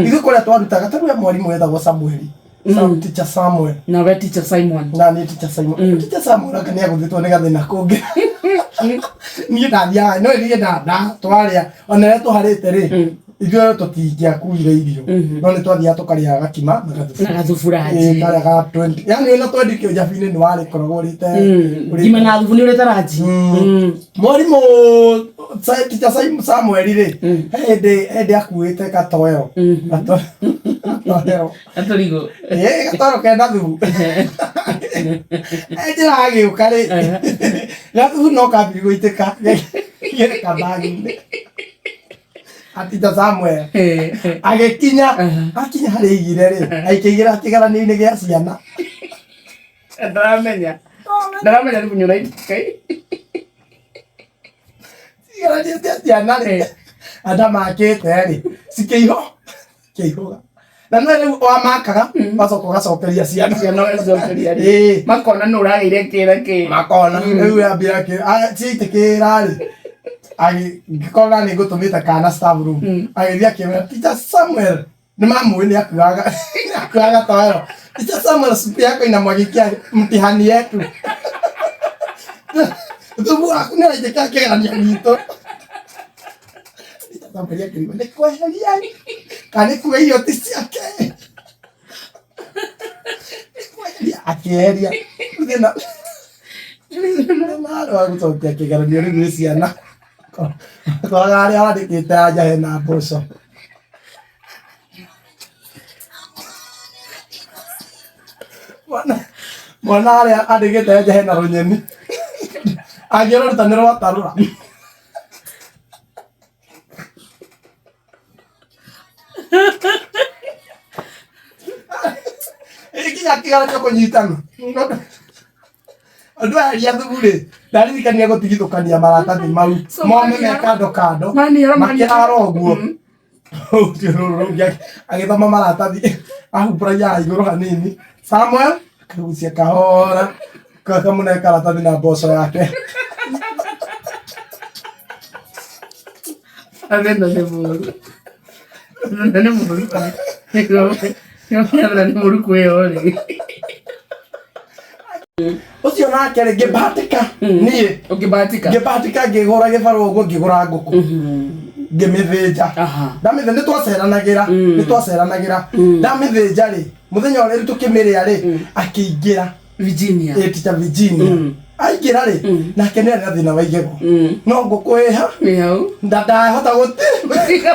Ithu kore twarutaga taru ya mwarimu wetagwo Samuel. Teacher Samuel. Na we teacher Simon. Na ni teacher Simon. Teacher Samuel akania guthitwo ni gathina kungi. Ni ndathia no ni ndanda twaria ona tuharite ri. Ithuĩ tũtingĩakuire irio no nĩ twathiaga tũkarĩa gakima na gathubu ranji karĩa ga 20 yani wĩna twendikio njabi-inĩ nĩ warĩkoragwo ũrĩte ngima na thubu nĩ ũrĩte ranji. Mwarimũ teacher Samuel rĩ hĩndĩ akuĩte gatoero gatorigo gatoero kena thubu njĩra agĩũka rĩ gathubu no kambiri gũitĩka kabagi-inĩ Teacher Samuel agĩkinya akinya harĩ igire rĩ aikĩigĩra kĩgeranio-inĩ gĩa ciana ndaramenya nĩ kunyũra kai kĩgeranio gĩa ciana rĩ andũ makĩte rĩ cikĩihũga na no rĩu wamakaga wacoka ũgacokeria ciana makona nĩ ũragĩire kĩra makona rĩu yambia ciaitĩkĩra rĩ agĩkorwo nĩ ngũtũmĩte kana staff room agĩthiĩ akĩmera Teacher Samuel nĩ mamũĩ nĩ akuaga toero Teacher Samuel supu yako ina mwagikia mtihani yetu thubu waku nĩ ũraitĩka kĩgeranio gitũ Teacher Samuel akĩrigwo nĩ kweheria kana nĩ kuga irio ti ciake akĩeheria thĩna narĩ wa gũcokia kĩgeranio rĩu nĩ ciana koraga harĩa wandĩkĩte anja hena mboco mwana harĩa andĩkĩte anja hena rũnyeni angĩrũruta nĩ rwatarũra ikinya kĩgeranio kũnyitana andũ aya thubu rĩ ndaririkania gũtigithũkania maratathi mau mome me kando makĩrara ũguo agĩthoma maratathi ahumbũragia igũrũ hanini Samuel akagucia kahora kamũne karatathi na mboco yake nĩ mũru kwĩyo rĩ ucio nake rĩ ngĩbahatika niĩ ngĩbahatika ngĩgũra gĩbarũ ũguo ngĩgũra ngũkũ ngĩmĩthĩnja ndamĩthĩnja ndamĩthĩnja rĩ mũthenya ũrĩa rĩ tũkĩmĩrĩa rĩ akĩingĩra Virginia Teacher Virginia aingĩra rĩ nake nĩ arĩ na thĩna wa igego no ngũkũ ĩha ndahota gũtĩra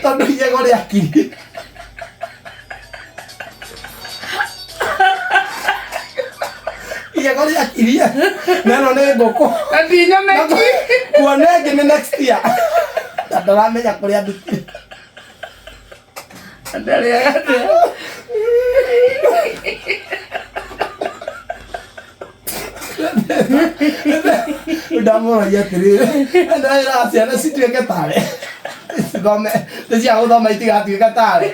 tondũ igego rĩakirie igego rĩakirie na ĩno nĩ ngũkũ kuona ĩngĩ nĩ next year ndaramenya kũrĩa ndutire ndamũragia atĩrĩrĩ ndĩraĩra ciana cituĩke tarĩ cithome nĩ cia gũthoma itigatuĩka tarĩ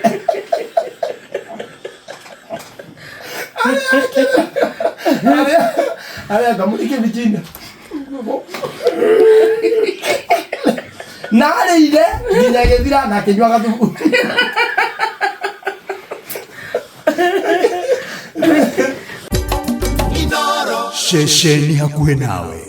arĩa ngamũrike Virginia narĩire nginya gĩthira na akĩnyua gathubu ceceni hakuhĩ nawe.